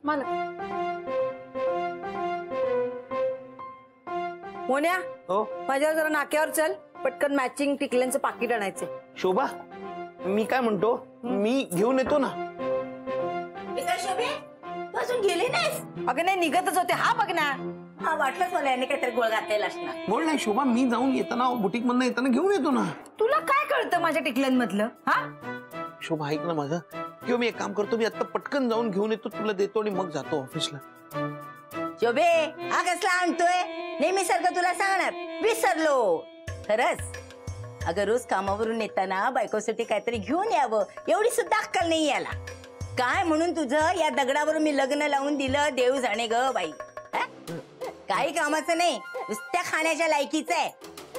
मालक मोन्या हो माझ्यावर जरा नाक्यावर चल, पटकन मॅचिंग टिकल्यांचं पाकिट आणायचं. शोभा मी काय म्हणतो, मी घेऊन येतो ना. अजून गेली नाहीस? अगं नाही, निघतच होते. हा बघ ना. हा वाटलंच मला याने काहीतरी गोळ घातलेला असणार. बोल नाही शोभा, मी जाऊन येताना बुटीक मधनं येताना घेऊन येतो ना. तुला काय कळतं माझ्या टिकल्यांमधलं? हा शोभा ऐक ना माझं, किंवा मी एक काम करतो, मी आता पटकन जाऊन घेऊन येतो, तुला देतो आणि मग जातो ऑफिसला. शोभे हा कसला आणतोय? नेहमी सारखं तुला सांगणार विसरलो. खरंच अगं रोज कामावरून येताना बायकोसाठी काहीतरी घेऊन यावं, एवढी सुद्धा अक्कल नाही याला. काय म्हणून तुझं या दगडावरून मी लग्न लावून दिलं, देव जाणे ग बाई. काही कामाचं नाही, नुसत्या खाण्याच्या लायकीचं आहे.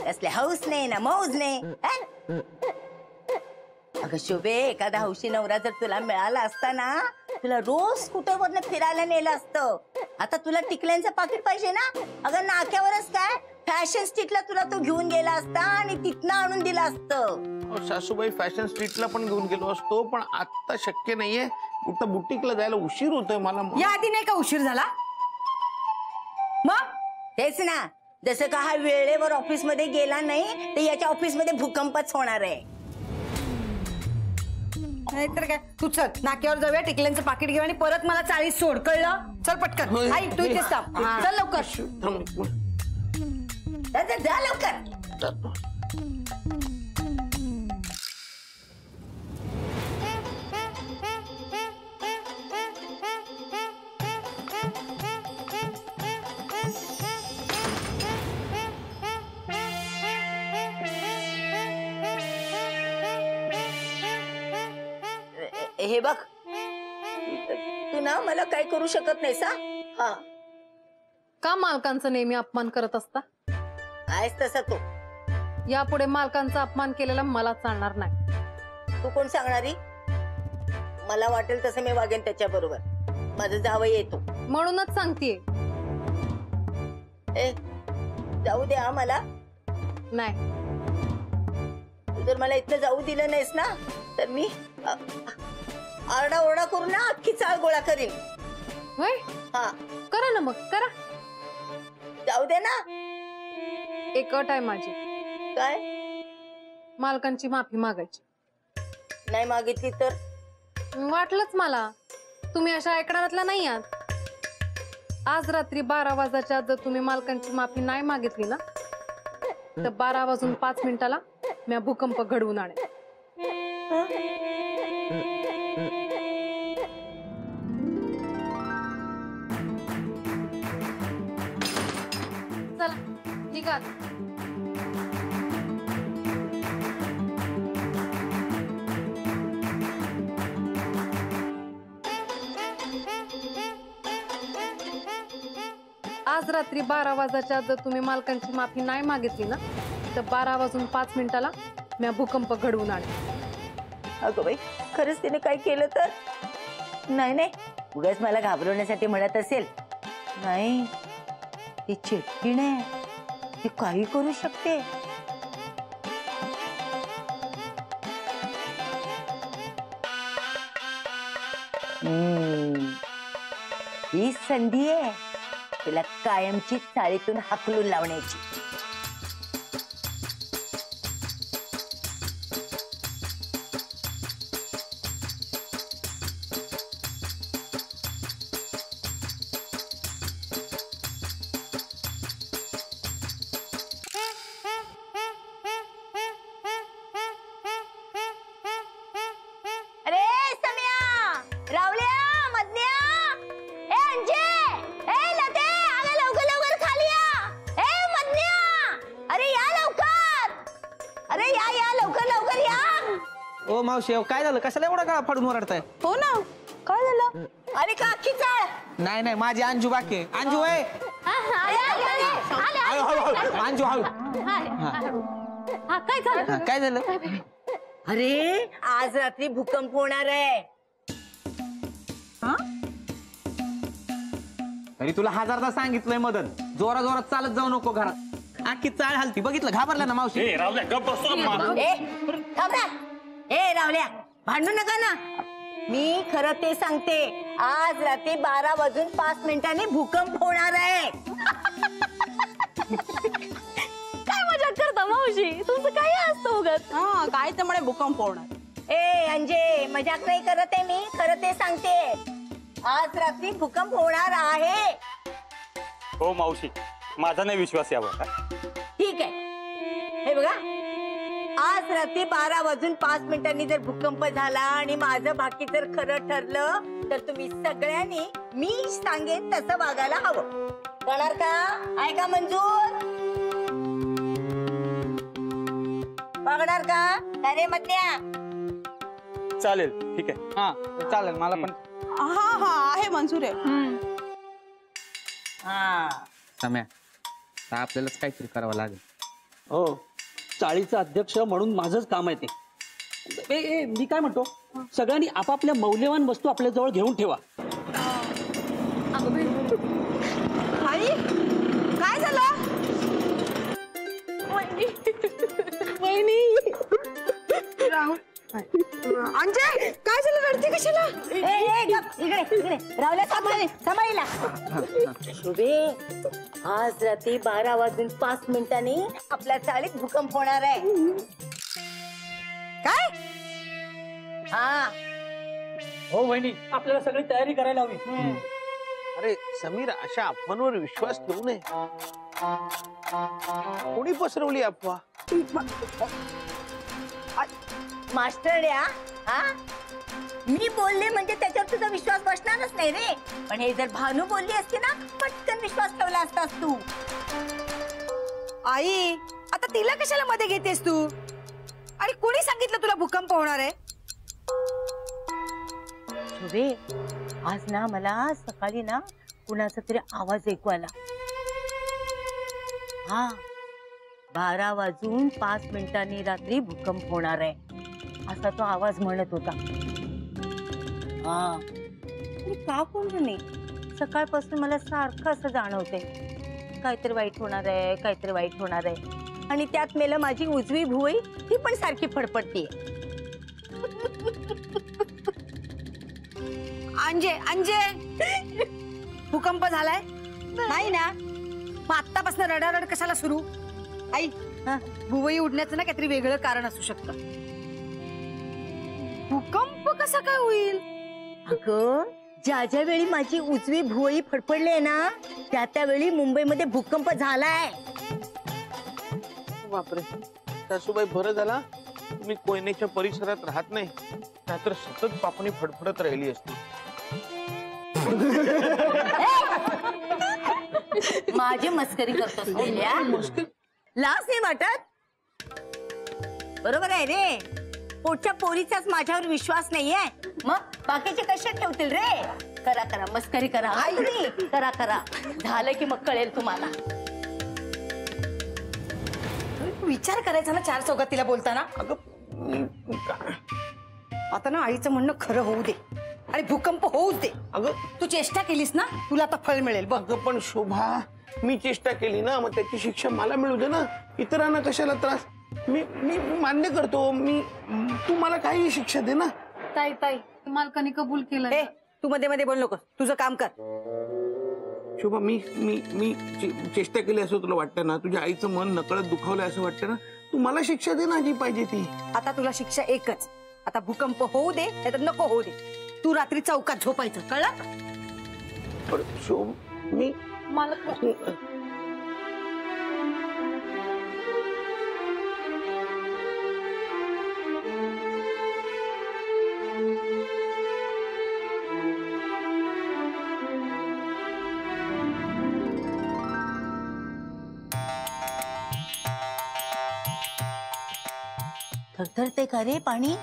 कसले हौस नाही ना मौज नाही. अगं शोभे एखादा हौशी नवरा जर तुला मिळाला असता ना, तुला रोज स्कूटरवरनं फिरायला नेलं असतं. आता तुला टिकल्यांचं पाकिट पाहिजे ना, अगं नाक्यावरच काय फॅशन स्ट्रीटला तुला तो घेऊन गेला असता आणि तिथनं आणून दिला असतं. सासूबाई फॅशन स्ट्रीटला पण घेऊन गेलो असतो, पण आता शक्य नाहीये. कुठं बुटीकला जायला उशीर होतोय मला. या आधी नाही का उशीर झाला? मग तेच ना, जसं का हा वेळेवर ऑफिस मध्ये गेला नाही तर याच्या ऑफिस मध्ये भूकंपच होणार आहे. नाहीतर काय. तू चल नाक्यावर जाऊया, टिकल्यांचं पाकिट घेऊ आणि परत मला 40 सोड, कळलं? चल पटकन. आई तू इथेच थांब. चल लवकर. जा लवकर. हे बघ, तू ना मला काय करू शकत नाहीस. हा का मालकांचा नेहमी अपमान करत असता? आहेस तसा तू. यापुढे मालकांचा अपमान केलेला मला चालणार नाही. तू कोण सांगणारी? मला वाटेल तसं मी वागेन त्याच्या बरोबर. माझं जावई येतो म्हणूनच सांगतेय. जाऊ दे मला. नाही तू जर मला इथं जाऊ दिलं नाहीस ना, तर मी आरडा ओरडा करून ना अख्खी चाळ गोळा करीन. होय हा करा ना, मग करा. जाऊ दे ना. एक अट आहे माझी. काय? मालकांची माफी मागायची. नाही मागितली तर? वाटलंच मला तुम्ही अशा ऐकणारातला नाही आहात. आज रात्री 12 वाजाच्या जर तुम्ही मालकांची माफी नाही मागितली ना, तर 12 वाजून 5 मिनिटाला मी भूकंप घडवून आणेन. चला निघा. आज रात्री 12 वाजाच्या जर तुम्ही मालकांची माफी नाही मागितली ना, तर 12 वाजून 5 मिनिटाला मी भूकंप घडवून आणेन. अगं बाई, खरंच तिने काय केलं तर? नाही नाही, उगाच मला घाबरवण्यासाठी म्हणत असेल. नाही, ती चिट्टी नाही, ती काही करू शकते. ही संधी आहे तिला कायमची चाळीतून हाकलून लावण्याची. ओ मावशी काय झालं, कशाला एवढा गळा फाडून ओरडताय? हो ना, काय झालं? अरे का अख्खी चाळ? नाही नाही, माझी अंजू बाकी. अंजू आहे. अंजू हळू. काय झालं? काय झालं? अरे आज रात्री भूकंप होणार आहे. तरी तुला 1000दा सांगितलंय मदत, जोरा जोरात चालत जाऊ नको घरात. अख्खी चाळ हलती, बघितलं? घाबरला ना मावशी? ए रावल्या, भांडू नका ना. मी खरं ते सांगते, आज रात्री 12:05 भूकंप होणार आहे. काय मजाक करता मावशी, तुमचं काय असतं उगाच. हा काय तर म्हणे भूकंप होणार. ए अंजे, मजाक नाही करत आहे मी, खरं ते सांगते. आज रात्री भूकंप होणार आहे. हो मावशी, माझा नाही विश्वास यावर. ठीक आहे, हे बघा, आज रात्री 12:05 जर भूकंप झाला आणि माझं बाकी जर खरं ठरलं तर तुम्ही सगळ्यांनी मी सांगेन तसं वागायला हवं. कळणार का? आहे का मंजूर? वागणार का? अरे मध्या चालेल, ठीक आहे. हा चालेल, मला पण. हा हा आहे, मंजूर आहे. हा सम्या, आता आपल्यालाच काहीतरी करावं लागेल. हो, चाळीचा अध्यक्ष म्हणून माझंच काम आहे ते. मी काय म्हणतो, सगळ्यांनी आपापल्या मौल्यवान वस्तू आपल्या जवळ घेऊन ठेवा. आई काय झालं? राहुल अंजय, काय झालं? रडते कशाला? इकडे राहुल्या, सांभाळीला. शुभे, आज रात्री 12:05 आपल्या चाळीत भूकंप होणार आहे. काय? हा, हो बहिणी, आपल्याला सगळी तयारी करायला हवी. अरे समीर, अशा अफवांवर विश्वास ठेवू नये. कोणी पसरवली अफवा? मास्टर या, हा, मी बोलले म्हणजे त्याच्यावर तुझा विश्वास बसणारच नाही रे. पण हे जर भानू बोलली असती ना, पटकन विश्वास ठेवला असतास तू. आई, आता तिला कशाला मध्ये घेतेस तू? आणि कोणी सांगितलं तुला भूकंप होणार आहे? शुभे, आज ना मला सकाळी ना कुणाचा तरी आवाज ऐकू आला. हा, 12:05 रात्री भूकंप होणार आहे असा तो आवाज म्हणत होता. हा, का कोण नाही, सकाळपासून मला सारखं असं जाणवते काहीतरी वाईट होणार आहे, काहीतरी वाईट होणार आहे. आणि त्यात मेलं माझी उजवी भुवई, ती पण सारखी फडफडतीये. अंजे, भूकंप झालाय? नाही ना, मग आत्तापासून रडारड कशाला सुरू? आई, भुवई उडण्याचं ना काहीतरी वेगळं कारण असू शकतं. भूकंप कसा काय होईल? अगं, ज्या वेळी माझी उजवी भुवई फडफडले ना, त्या वेळी मुंबईमध्ये भूकंप झालाय. बापरे, सासूबाई, बरं झाला मी कोयनेच्या परिसरात राहत नाही, नाहीतर सतत पापणी फडफडत राहिली असती. माझी मस्करी करतोस पहिल्या? लाज नाही वाटत? बरोबर आहे रे, पोटच्या पोरीचाच माझ्यावर विश्वास नाहीये, मग बाकीचे कसे ठेवतील रे? करा करा, मस्करी करा, करा करा, झालं की मग कळेल तुम्हाला. विचार करायचा ना चार चौघात तिला बोलताना. आता ना आईचं म्हणणं खरं होऊ दे आणि भूकंप होऊच दे. अगं, तू चेष्टा केलीस ना, तुला आता फळ मिळेल बघ. अगं पण शोभा, मी चेष्टा केली ना, मग त्याची शिक्षा मला मिळू दे ना, इतरांना कशाला त्रास? मी मी मान्य करतो, तू मला काही शिक्षा दे ना. ताई ताई, मालकाने कबूल केलं. ए, तू मध्ये मध्ये बोल नको, तुझं काम कर. शोभा, मी मी मी चेष्टा केली असं तुला वाटतं ना? तुझ्या आईचं मन नकळत दुखावलंय असं वाटतं ना? तू मला शिक्षा दे ना, जी पाहिजे ती. आता तुला शिक्षा एकच, आता भूकंप होऊ दे नाहीतर नको होऊ दे, तू रात्री चौकात झोपायचं, कळलं? पण शोभ, मी थरथरते का रे पाणी?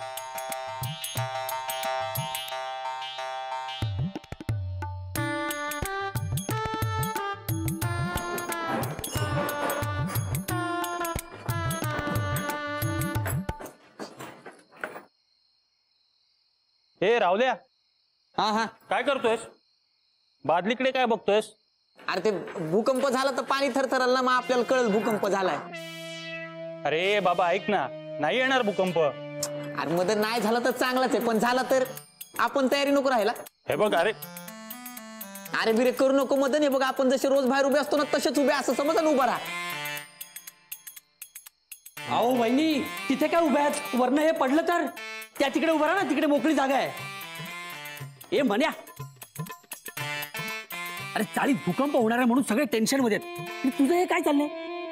हे राहुल्या, हा हा, काय करतोयस? बादलीकडे काय बघतोयस? अरे ते भूकंप झाला तर पाणी थरथरल ना, मग आपल्याला कळलं भूकंप झालाय. अरे बाबा ऐक ना, नाही येणार भूकंप. अरे मदत नाही झाला तर चांगलाच आहे, पण झाला तर आपण तयारी नको राहायला. हे बघ अरे अरे बिरे करू नको मदन. हे बघ आपण जसे रोज बाहेर उभे असतो ना तसेच उभे असं समजा ना उभा राहा. अहो वहिनी तिथे काय उभ्या आहेत? वरनं हे पडलं तर त्या तिकडे उभा राहा ना, तिकडे मोकळी जागा आहे. ए म्हण्या, अरे चाळीत भूकंप होणार आहे म्हणून सगळे टेन्शन मध्ये आहेत. तुझं हे काय चाललंय?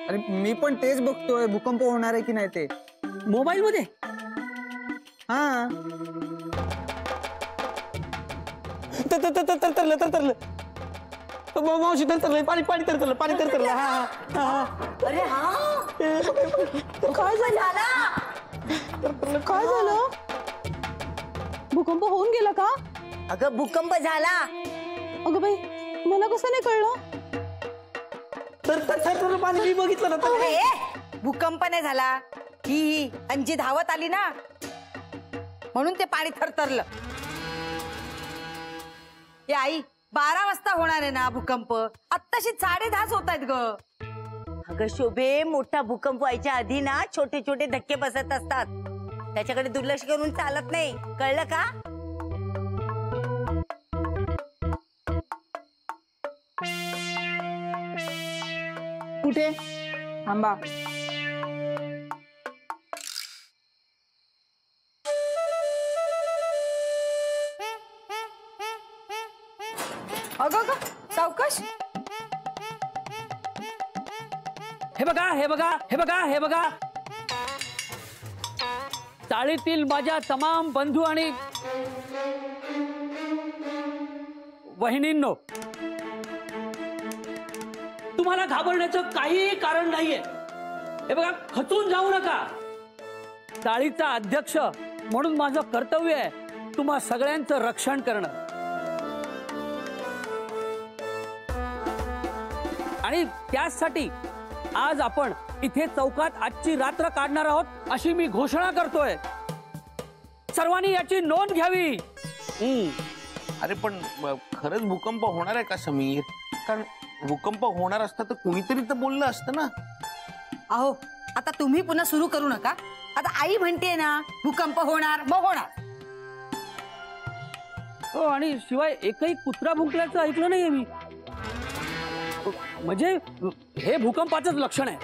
अरे मी पण तेच बघतोय भूकंप होणार आहे की नाही ते मोबाईल मध्ये. हा तरतरलं मावशी तरतरलंय पाणी पाणी तरतरलं पाणी तरतरलं. हा अरे हा काय झालं काय झालं भूकंप होऊन गेला का? अगं भूकंप झाला. अगं बाई मला कसं नाही कळलं? तरतरलं पाणी मी बघितलं ना. अरे भूकंप नाही झाला, ही अंजी धावत आली ना म्हणून ते पाणी थरथरलं. ए आई 12 वाजता होणार आहे ना भूकंप, आत्ताशी 10:30 होत आहेत ग. अगं शोभे, मोठा भूकंप व्हायच्या आधी ना छोटे छोटे धक्के बसत असतात, त्याच्याकडे दुर्लक्ष करून चालत नाही, कळलं का? कुठे थांबा. अगं सावकाश. हे बघा हे बघा हे बघा हे बघा, चाळीतील माझ्या तमाम बंधू आणि वहिनींनो, तुम्हाला घाबरण्याचं काहीही कारण नाहीये. हे बघा खचून जाऊ नका. चाळीचा अध्यक्ष म्हणून माझं कर्तव्य आहे तुम्हा सगळ्यांचं रक्षण करणं. आणि त्यासाठी आज आपण इथे चौकात आजची रात्र काढणार आहोत अशी मी घोषणा करतोय. सर्वांनी याची नोंद घ्यावी. अरे पण खरंच भूकंप होणार आहे का समीर? कारण भूकंप होणार असता तर कुणीतरी तर बोललं असतं ना. अहो आता तुम्ही पुन्हा सुरू करू नका. आता आई म्हणते ना भूकंप होणार मग होणार. हो, आणि शिवाय एकही कुत्रा भुंकल्याचं ऐकलं नाहीये मी. म्हणजे हे भूकंपाचंच लक्षण आहे.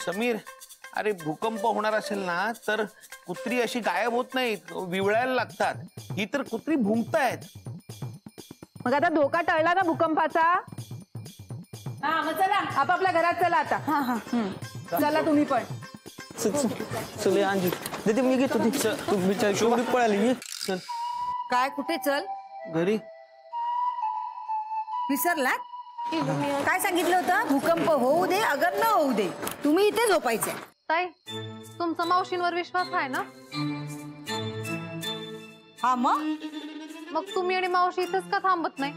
समीर, अरे भूकंप होणार असेल ना तर कुत्री अशी गायब होत नाहीत, विवळायला लागतात. ही तर कुत्री भुंकतायत. मग आता धोका टळला ना भूकंपाचा? हा मग चला आपापल्या घरात चला आता. हा हा चला तुम्ही पण. चल आणजी दे मी घेतो. तू बिचारी शोभरीत पळाली. चल काय कुठे चल? घरी. विसरला काय सांगितलं होतं? भूकंप होऊ दे अगर न होऊ दे, तुम्ही इथे झोपायचंय. ताई तुमचा मावशींवर विश्वास आहे ना? हा मग तुम्ही आणि मावशी इथंच का थांबत नाही?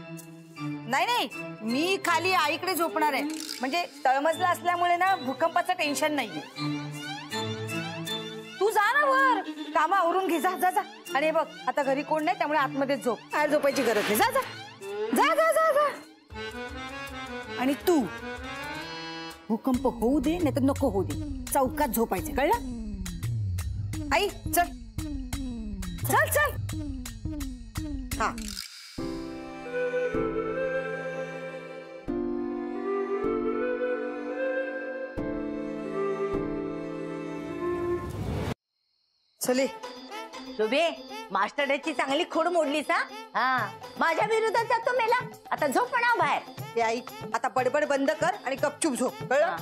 नाही मी खाली आईकडे झोपणार आहे. म्हणजे तळमजला असल्यामुळे ना भूकंपाचं टेन्शन नाहीये. तू जा ना वर, काम आवरून घे. जा जा जा. आणि बघ आता घरी कोण नाही त्यामुळे आतमध्येच झोप. बाहेर झोपायची गरज नाही. जा जा जा जा जा जा. आणि तू भूकंप होऊ दे नाही तर नको होऊ दे, चौकात झोपायचं, कळलं? आई चल चल चल. हा चले. शोभे, मास्टरची चांगली खोड मोडलीस. हा माझ्या विरोधात जातो मेला. आता झोप म्हणा बाहेर. ते आई आता बडबड बंद कर आणि गपचूप झोप, कळलं?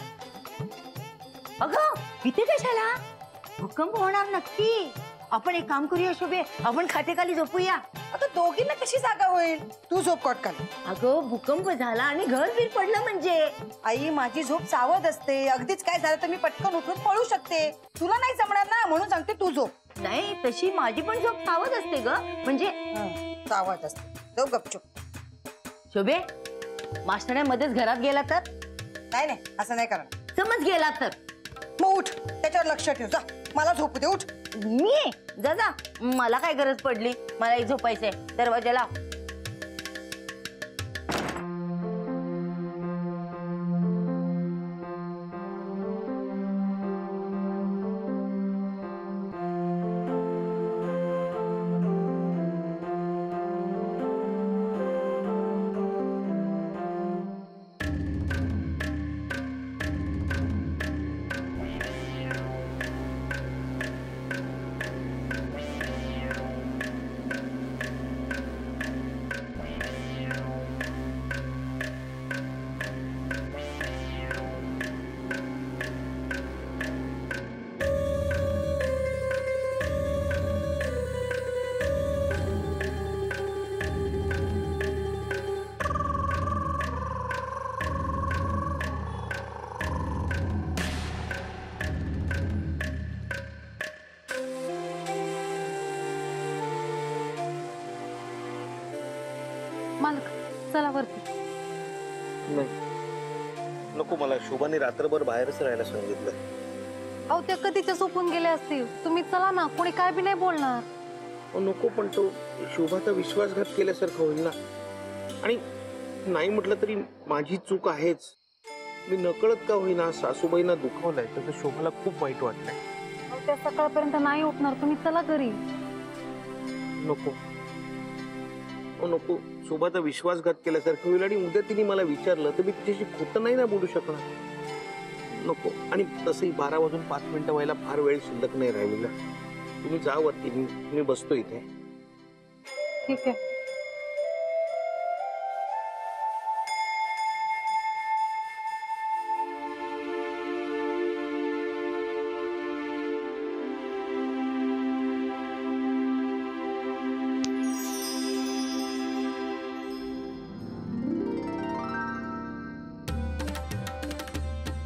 अगं इथे कशाला? भूकंप होणार नक्की. आपण एक काम करूया शोभे, आपण खाटेखाली झोपूया. आता दोघींना कशी जागा होईल? तू झोप कटकाल. अगं भूकंप झाला आणि घर बीर पडलं म्हणजे. आई माझी झोप सावध असते. अगदीच काय झालं तर मी पटकन उठून पळू शकते. तुला नाही जमणार ना म्हणून सांगते तू झोप. नाही तशी माझी पण झोप सावध असते ग. म्हणजे सावध असते. झोप गपचूप. शोभे, मास्टर मध्येच घरात गेला तर? नाही असं नाही करणार. समज गेला तर मग उठ, त्याच्यावर लक्ष ठेव. जा मला झोपू दे. उठ. मी जा जा. मला काय गरज पडली? मला एक झोपायचंय. दरवाजा लाव. चला वरती. नाही नको, मला शोभाने रात्रभर बाहेरच राहायला सांगितलं. अहो त्या कधीच्या झोपून गेले असतील. तुम्ही चला ना, कोणी काय बी नाही बोलणार. नको, पण तो शोभाचा विश्वासघात केल्यासारखं होईल ना. आणि नाही म्हटलं तरी माझी चूक आहेच. मी नकळत का होईना सासूबाईंना दुखावलंय, त्याचं शोभाला खूप वाईट वाटलंय. अहो, त्या सकाळपर्यंत नाही उठणार. तुम्ही चला घरी. नको नको, शोभाचा विश्वासघात केल्यासारखं होईल. आणि उद्या तिने मला विचारलं तर मी तिच्याशी खोटं नाही ना बोलू शकणार. नको. आणि तसंही 12 वाजून 5 मिनिटं व्हायला फार वेळ शिल्लक नाही राहिलेला. तुम्ही जा वरती, मी बसतो इथे. ठीक आहे.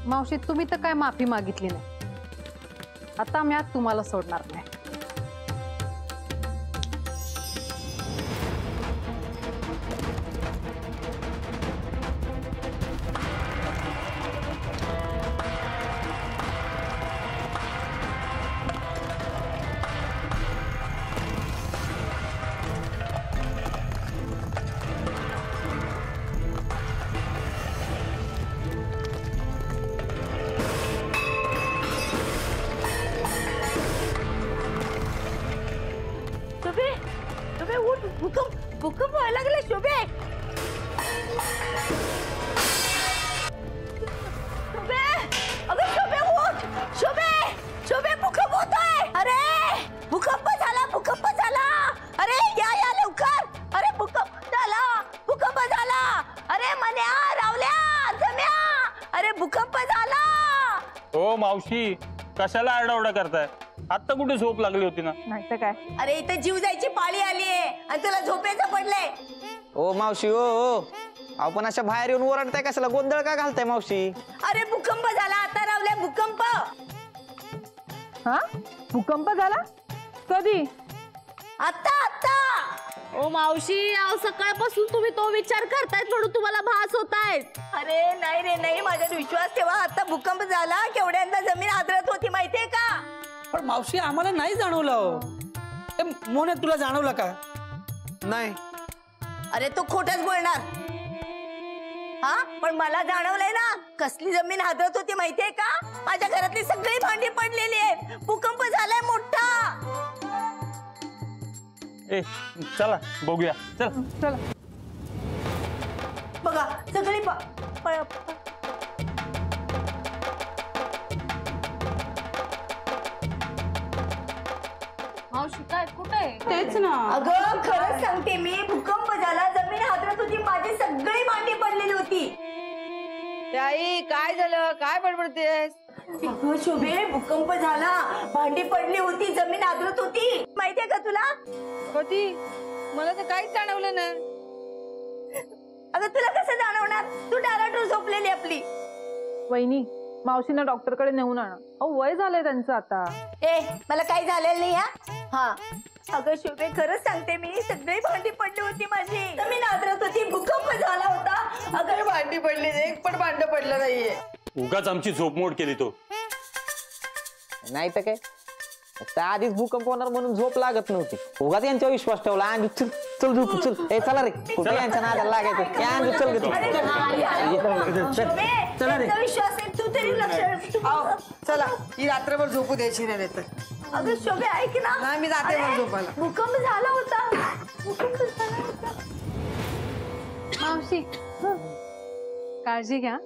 मावशी तुम्ही तर काय माफी मागितली नाही. आता मी आज तुम्हाला सोडणार नाही. शोभे उठ, भूकंप व्हायला लागले. शोभे शोभे, अगं शोभे उठ. शोभे भूकंप होतोय. अरे भूकंप झाला. अरे या लवकर. अरे भूकंप झाला. अरे मन्या, रावल्या, जम्या, अरे भूकंप झाला. हो मावशी, कशाला आरडाओरडा करताय? आता कुठे झोप लागली होती ना. नाही तर काय. अरे इथं जीव जायची पाळी आलीये आणि तुला झोपेचं पडलंय. ओ मावशी ओ, आपण अशा बाहेर येऊन ओरडताय कशाला? गोंधळ का घालताय मावशी? अरे भूकंप झाला आता, रावल्या, भूकंप. हा भूकंप झाला? कधी? आता. ओ मावशी, अहो सकाळपासून तुम्ही तो विचार करतायत म्हणून तुम्हाला भास होतायत. अरे नाही रे नाही, माझ्यावर विश्वास ठेवा. आता भूकंप झाला. केवढ्यांदा जमीन आदळत होती माहितीये का? पण मावशी आम्हाला नाही जाणवलं. मोने तुला जाणवलं का? नाही. अरे तो खोटच बोलणार. हा पण मला जाणवलंय ना. कसली जमीन हादरत होती माहितीये का? माझ्या घरातली सगळी भांडी पडलेली आहेत. भूकंप झालाय मोठा. ए चला बघूया. चल चला. बघा सगळी मावशी काय कुठे? तेच ना. अगं खरंच सांगते मी, भूकंप झाला. जमीन हादरत होती. माझी सगळी भांडी पडलेली होती. आई काय झालं? काय बडबडतेस? अगं शोभे, भूकंप झाला. भांडी पडली होती. जमीन आदरत होती. माहितीये का तुला? कधी? मला तर काहीच जाणवलं नाही. अगं तुला कसं जाणवणार? तू डाराटूर झोपलेली आपली. वहिनी, मावशींना डॉक्टरकडे नेऊन आणा. अहो वय झालंय त्यांचं आता. ए मला काही झालेलं नाही. हा अगं शोभे, खरंच सांगते मी, सगळी भांडी पडली होती माझी. जमीन आदरत होती. भूकंप झाला होता. अगं भांडी पडली, एक पण भांड पडलं नाहीये. उगाच आमची झोपमोड केली तो. नाही तर काय, त्या आधीच भूकंप होणार म्हणून झोप लागत नव्हती. उगाच यांच्यावर विश्वास ठेवला. अंजू चल चल झोपू चल. ए चला रे, कुठे यांच्या नादाला लागायचं? या अंजू चल गे तू. शोभे, त्यांचा विश्वास आहे. तू तरी लक्ष. चला, ही रात्रभर झोपू द्यायची नाही तर. अगं शोभे ऐक ना. नाही, मी जाते मग झोपायला. भूकंप झाला होता. मावशी काळजी घ्या.